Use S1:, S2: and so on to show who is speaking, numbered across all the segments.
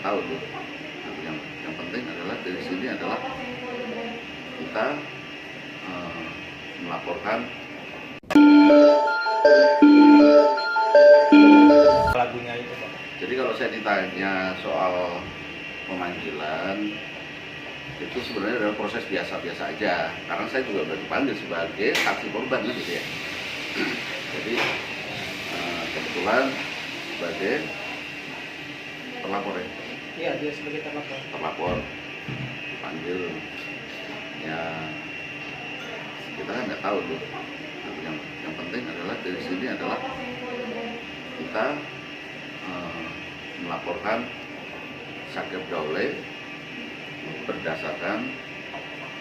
S1: tahu tuh. Nah, yang penting adalah dari sini adalah kita melaporkan
S2: lagunya itu, Pak.
S1: Jadi kalau saya ditanya soal pemanggilan itu sebenarnya adalah proses biasa-biasa aja, karena saya juga baru dipanggil sebagai saksi korban gitu ya. Jadi kebetulan sebagai terlapor ya.
S3: Iya, dia sebagai
S1: Terlapor dipanggil ya, kita kan nggak tahu tuh. Yang penting adalah dari sini adalah kita melaporkan Syakir Daule berdasarkan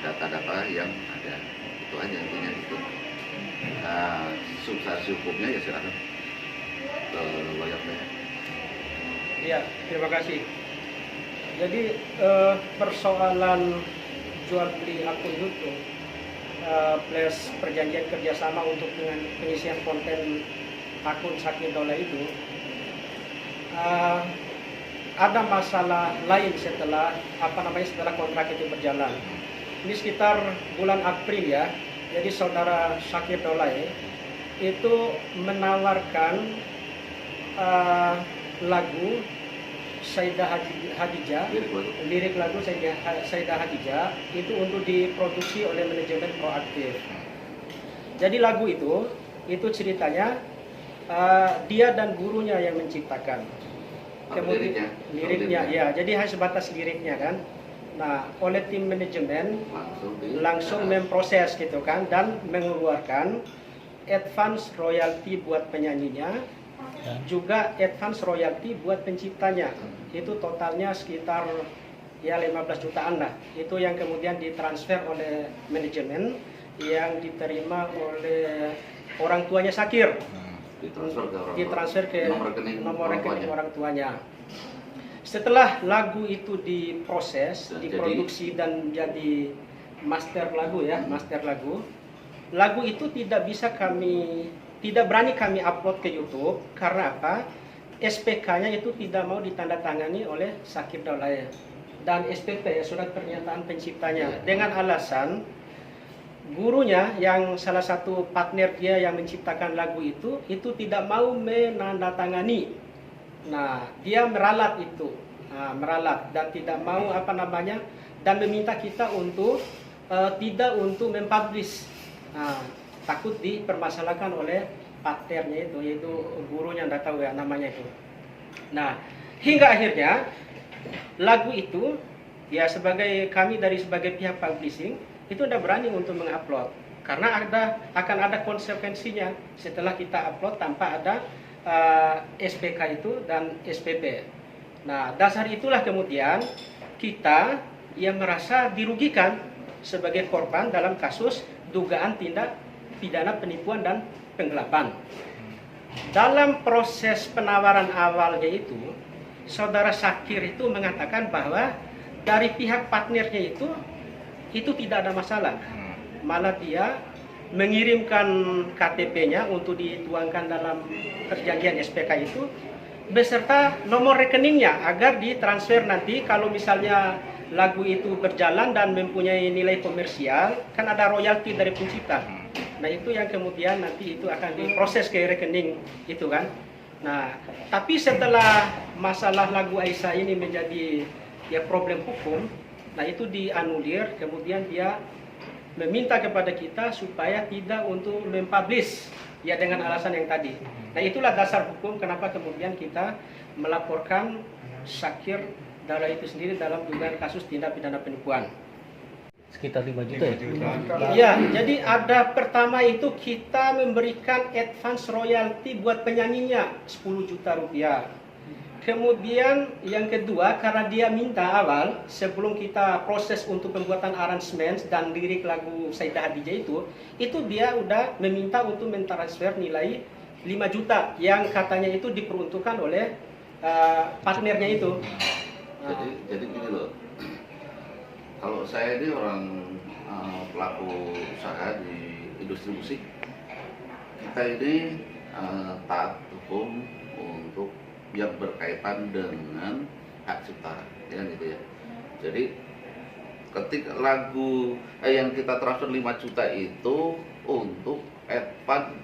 S1: data-data yang ada. Itu aja intinya gitu. Nah, substansi hukumnya ya silakan ke lawyer saya.
S3: Iya, terima kasih. Jadi persoalan jual beli akun YouTube plus perjanjian kerjasama untuk dengan pengisian konten akun Syakir Daule itu ada masalah lain setelah setelah kontrak itu berjalan. Ini sekitar bulan April ya. Jadi saudara Syakir Daule itu menawarkan lagu Sayyidah Hadijah, lirik lagu Sayyidah Hadijah itu untuk diproduksi oleh manajemen Proaktif. Jadi lagu itu ceritanya dia dan gurunya yang menciptakan. Kemudian liriknya ya, jadi hanya sebatas liriknya kan. Nah, oleh tim manajemen langsung memproses gitu kan dan mengeluarkan advance royalty buat penyanyinya, juga advance royalty buat penciptanya. Itu totalnya sekitar ya 15 jutaan lah. Itu yang kemudian ditransfer oleh manajemen yang diterima oleh orang tuanya Syakir. Ditransfer ke nomor rekening orang tuanya. Setelah lagu itu diproses, diproduksi dan jadi master lagu ya, master lagu. Lagu itu tidak berani kami upload ke YouTube karena apa? SPK-nya itu tidak mau ditandatangani oleh Syakir Daule dan SPP ya, surat pernyataan penciptanya, dengan alasan gurunya yang salah satu partner dia yang menciptakan lagu itu tidak mau menandatangani. Nah, dia meralat itu, meralat dan tidak mau dan meminta kita untuk tidak untuk mempublish. Takut dipermasalahkan oleh partnernya itu, yaitu gurunya, nggak tahu ya namanya itu. Nah, hingga akhirnya lagu itu ya sebagai pihak publishing itu tidak berani untuk mengupload karena akan ada konsekuensinya setelah kita upload tanpa ada SPK itu dan SPP. Nah, dasar itulah kemudian kita yang merasa dirugikan sebagai korban dalam kasus dugaan tindak pidana penipuan dan penggelapan. Dalam proses penawaran awalnya itu, saudara Syakir itu mengatakan bahwa dari pihak partnernya itu tidak ada masalah. Malah dia mengirimkan KTP-nya untuk dituangkan dalam perjanjian SPK itu beserta nomor rekeningnya agar ditransfer nanti kalau misalnya lagu itu berjalan dan mempunyai nilai komersial, kan ada royalti dari pencipta. Nah, itu yang kemudian nanti itu akan diproses ke rekening itu kan. Nah, tapi setelah masalah lagu Aisyah ini menjadi ya problem hukum, nah itu dianulir, kemudian dia meminta kepada kita supaya tidak untuk mempublish ya dengan alasan yang tadi. Nah, itulah dasar hukum kenapa kemudian kita melaporkan Syakir Daule itu sendiri dalam dugaan kasus tindak pidana penipuan.
S2: Sekitar 5 juta ya?
S3: Ya, jadi ada pertama itu kita memberikan advance royalty buat penyanyinya 10 juta rupiah. Kemudian yang kedua, karena dia minta awal sebelum kita proses untuk pembuatan aransemen dan lirik lagu Sayyidah Hadijah itu dia udah meminta untuk mentransfer nilai 5 juta yang katanya itu diperuntukkan oleh partnernya itu.
S1: Jadi gini loh, kalau saya ini orang pelaku usaha di industri musik, kita ini taat hukum untuk yang berkaitan dengan hak cipta, ya kan gitu ya. Jadi ketika lagu yang kita transfer 5 juta itu untuk advance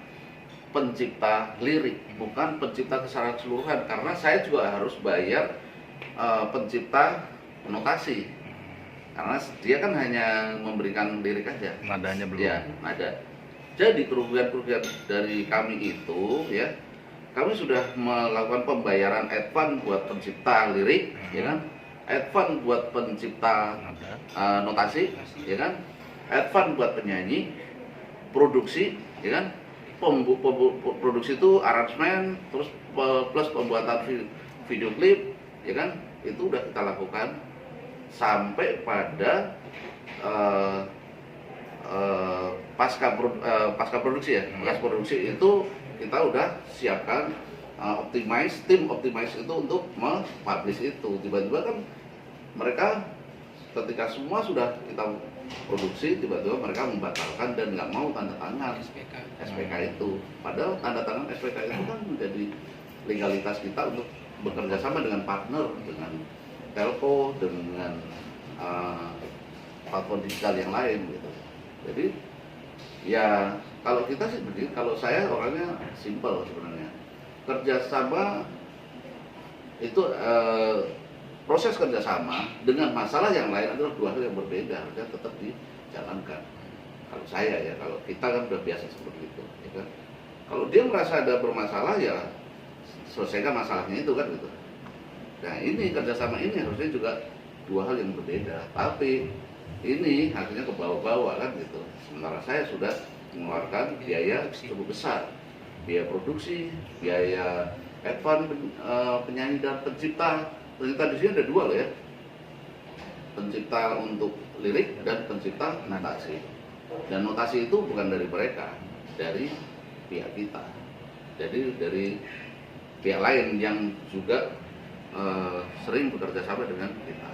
S1: pencipta lirik, bukan pencipta secara keseluruhan, karena saya juga harus bayar pencipta notasi, karena dia kan hanya memberikan lirik aja,
S2: Nadanya belum.
S1: ya nada. Jadi kerugian-kerugian dari kami itu ya, kami sudah melakukan pembayaran advance buat pencipta lirik, ya kan, advance buat pencipta
S2: Nada.
S1: notasi, ya kan, advance buat penyanyi, produksi, ya kan, produksi itu aransemen, terus plus pembuatan video klip, ya kan, itu udah kita lakukan sampai pada pasca produksi ya, pasca produksi itu kita udah siapkan tim optimize itu untuk mempublish itu. Tiba-tiba kan mereka ketika semua sudah kita produksi, tiba-tiba mereka membatalkan dan nggak mau tanda tangan SPK itu. Padahal tanda tangan SPK itu kan menjadi legalitas kita untuk bekerja sama dengan partner, dengan telco, dengan platform digital yang lain gitu. Jadi ya kalau kita sih begini, kalau saya orangnya simple sebenarnya. Kerjasama itu proses kerjasama dengan masalah yang lain adalah dua hal yang berbeda, harusnya tetap dijalankan. Kalau saya ya, kalau kita kan udah biasa seperti itu, ya kan. Kalau dia merasa ada bermasalah ya selesaikan masalahnya itu kan gitu. Nah ini kerjasama ini harusnya juga dua hal yang berbeda, tapi ini akhirnya ke bawah-bawah kan gitu. Sementara saya sudah mengeluarkan biaya cukup besar, biaya produksi, biaya advance penyanyi dan pencipta. Pencipta di sini ada dua loh ya, pencipta untuk lirik dan pencipta notasi. Dan notasi itu bukan dari mereka, dari pihak kita. Jadi dari pihak lain yang juga sering bekerja sama dengan kita.